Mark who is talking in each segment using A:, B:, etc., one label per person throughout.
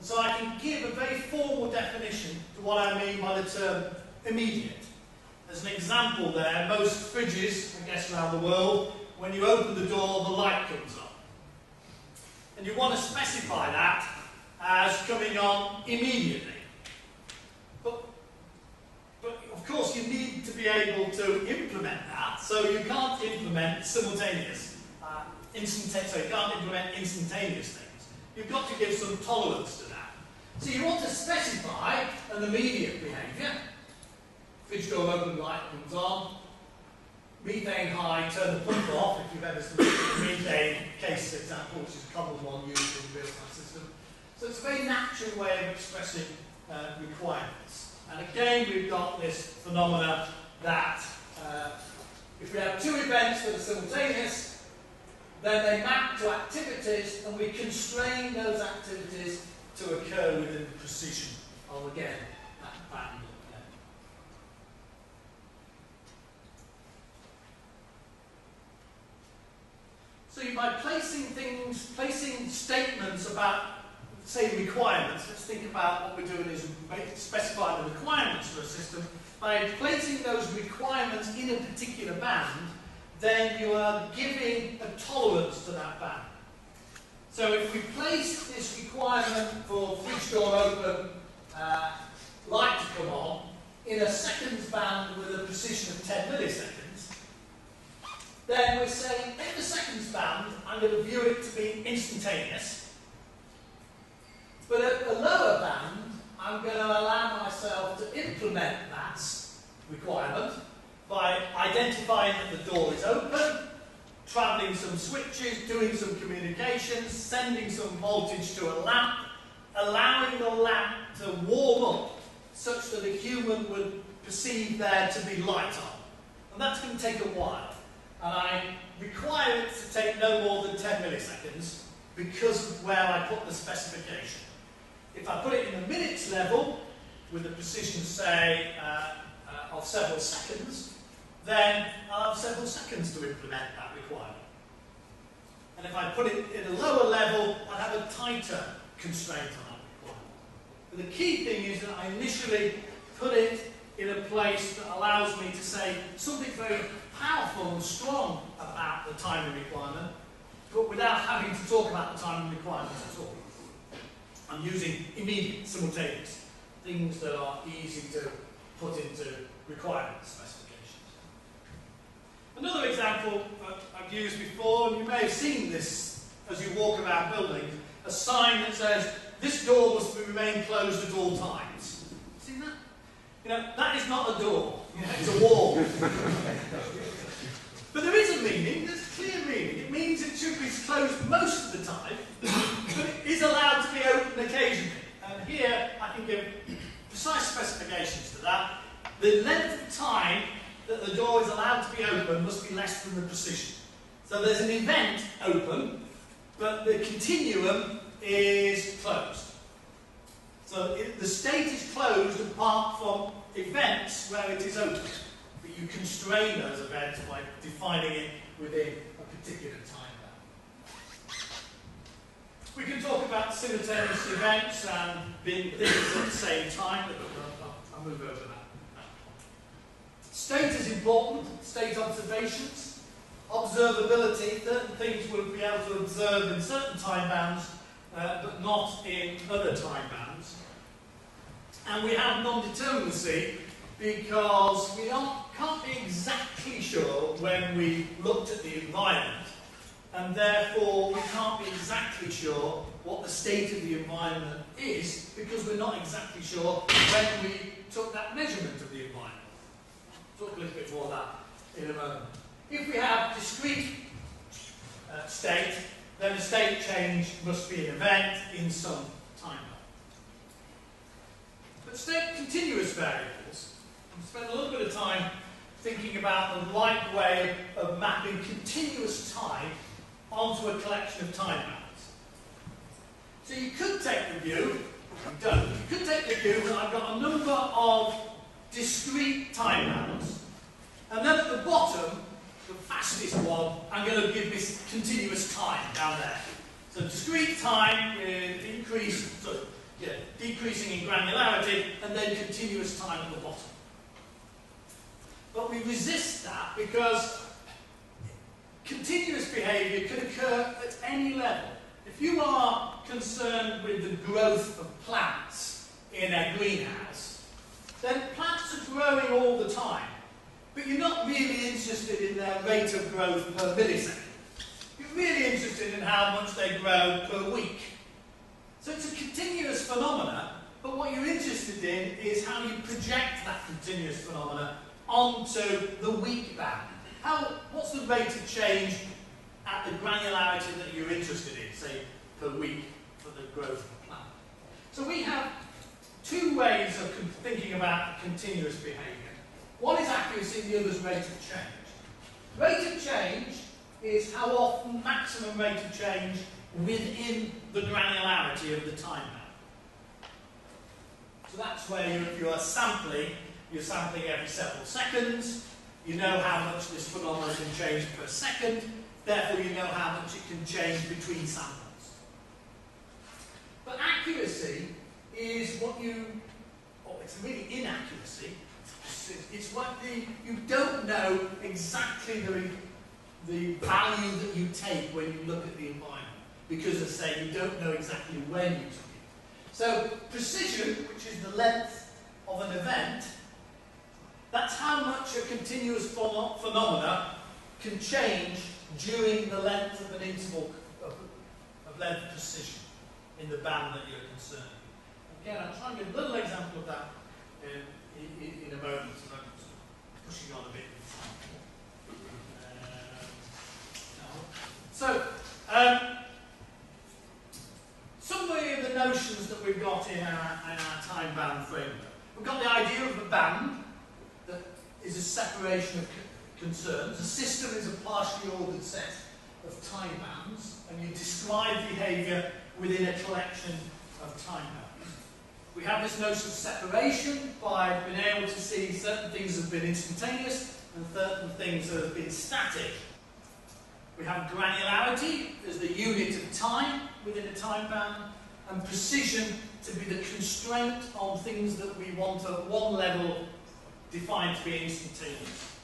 A: And so I can give a very formal definition to what I mean by the term immediate. As an example there, most fridges, I guess around the world, when you open the door, the light comes on. And you want to specify that as coming on immediately. But of course you need to be able to implement that, so you can't implement simultaneous, so you can't implement instantaneous things. You've got to give some tolerance to that. So you want to specify an immediate behaviour. Fridge door open, light comes on. Methane high, turn the pump off, if you've ever seen the methane case example, which is a common one used in the real-time system. So it's a very natural way of expressing requirements. And again, we've got this phenomena that if we have two events that are simultaneous, then they map to activities, and we constrain those activities to occur within the precision of, again, that band up there. So by placing statements about, say, requirements, let's think about what we're doing is specifying the requirements for a system. By placing those requirements in a particular band, then you are giving a tolerance to that band. So if we place this requirement for fridge door open, light to come on, in a seconds band with a precision of 10 milliseconds, then we're saying in the seconds band, I'm going to view it to be instantaneous. But at a lower band, I'm going to allow myself to implement that requirement by identifying that the door is open, travelling some switches, doing some communications, sending some voltage to a lamp, allowing the lamp to warm up such that a human would perceive there to be light on. And that's going to take a while. And I require it to take no more than 10 milliseconds because of where I put the specification. If I put it in the minutes level, with a precision, say, of several seconds, then I'll have several seconds to implement that requirement. And if I put it in a lower level, I'll have a tighter constraint on that requirement. But the key thing is that I initially put it in a place that allows me to say something very powerful and strong about the timing requirement, but without having to talk about the timing requirements at all. I'm using immediate, simultaneous, things that are easy to put into requirement specifications. Another example that I've used before, and you may have seen this as you walk around buildings, a sign that says, this door must remain closed at all times. Seen that? You know, that is not a door, you know, it's a wall. But there is a meaning, there's a clear meaning. It means it should be closed most of the time, but it is allowed to be opened occasionally. And here I can give precise specifications to that. The length of time that the door is allowed to be open must be less than the precision. So there's an event open, but the continuum is closed. So the state is closed apart from events where it is open. But you constrain those events by defining it within a particular time bound. We can talk about simultaneous events and being things at the same time, but I'll move over that. State is important, state observations. Observability, certain things we'll be able to observe in certain time bounds, but not in other time bounds. And we have non-determinacy because we can't be exactly sure when we looked at the environment, and therefore we can't be exactly sure what the state of the environment is because we're not exactly sure when we took that measurement of the environment. I'll talk a little bit more of that in a moment. If we have discrete state, then a state change must be an event in some time. But state continuous variables, we spend a little bit of time thinking about the right way of mapping continuous time onto a collection of time bounds. So you could take the view, you don't, you could take the view that I've got a number of discrete time bounds, and then at the bottom, the fastest one, I'm going to give this continuous time down there. So discrete time with increased, so and then continuous time at the bottom. But we resist that because continuous behaviour can occur at any level. If you are concerned with the growth of plants in a greenhouse, then plants are growing all the time, but you're not really interested in their rate of growth per millisecond. You're really interested in how much they grow per week. So it's a continuous phenomena, but what you're interested in is how you project that continuous phenomena onto the week band. What's the rate of change at the granularity that you're interested in, say, per week for the growth of a plant? So we have two ways of thinking about continuous behaviour. One is accuracy, the other is rate of change. Rate of change is how often maximum rate of change within the granularity of the time band. So that's where if you are sampling, you're sampling every several seconds. You know how much this phenomenon can change per second, therefore you know how much it can change between samples. But accuracy is what it's really inaccuracy. It's what you don't know exactly the value that you take when you look at the environment, because, as I say, you don't know exactly when you took it. So precision, which is the length of an event, that's how much a continuous phenomena can change during the length of an interval of length precision in the band that you're concerned with. Again, I'll try and give a little example of that in a moment. I'm pushing on a bit. So, some of the notions that we've got in our time band framework. We've got the idea of a band that is a separation of concerns. A system is a partially ordered set of time bands, and you describe behaviour within a collection of time bands. We have this notion of separation by being able to see certain things have been instantaneous and certain things that have been static. We have granularity as the unit of time within a time band, and precision to be the constraint on things that we want at one level defined to be instantaneous.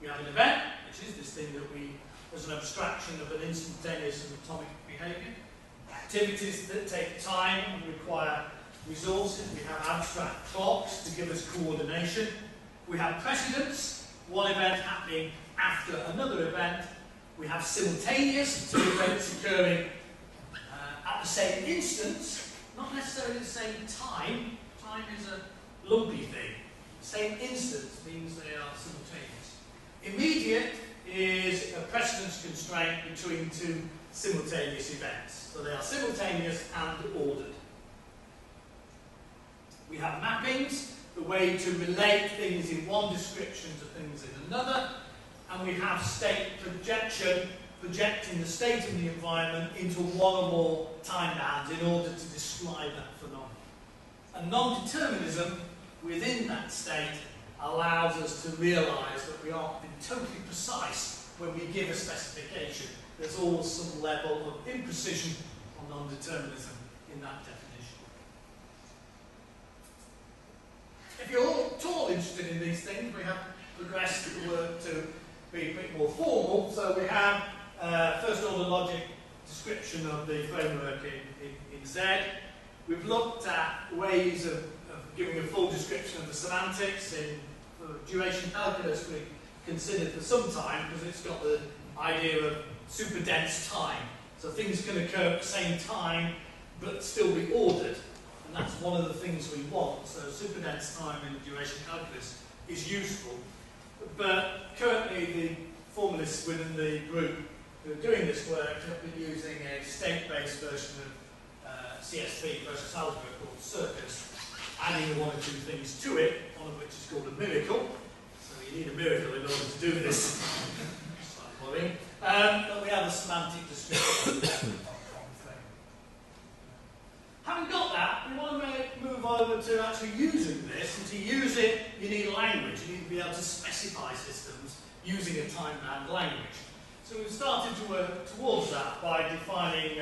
A: We have an event, which is this thing that as an abstraction of an instantaneous and atomic behaviour. Activities that take time and require resources. We have abstract clocks to give us coordination. We have precedence, one event happening after another event. We have simultaneous, two events occurring at the same instance, not necessarily the same time. Time is a lumpy thing. The same instance means they are simultaneous. Immediate is a precedence constraint between two simultaneous events. So they are simultaneous and ordered. We have mappings, the way to relate things in one description to things in another. And we have state projection, projecting the state of the environment into one or more time bands in order to describe that phenomenon. And non-determinism within that state allows us to realise that we aren't being totally precise when we give a specification. There's always some level of imprecision or non-determinism in that definition. If you're at all interested in these things, we have progressed the work to be a bit more formal. So we have first order logic description of the framework in Z. We've looked at ways of giving a full description of the semantics in duration calculus. We considered for some time because it's got the idea of super dense time. So things can occur at the same time but still be ordered. And that's one of the things we want. So super dense time in duration calculus is useful. But currently the formalists within the group who are doing this work have been using a state-based version of CSV, process algebra, called Circus, adding one or two things to it, one of which is called a miracle. So you need a miracle in order to do this. Slightly worrying. But we have a semantic description. Having got that, we want to move over to actually using this, and to use it, you need language. You need to be able to specify systems using a time-band language. So we've started to work towards that by defining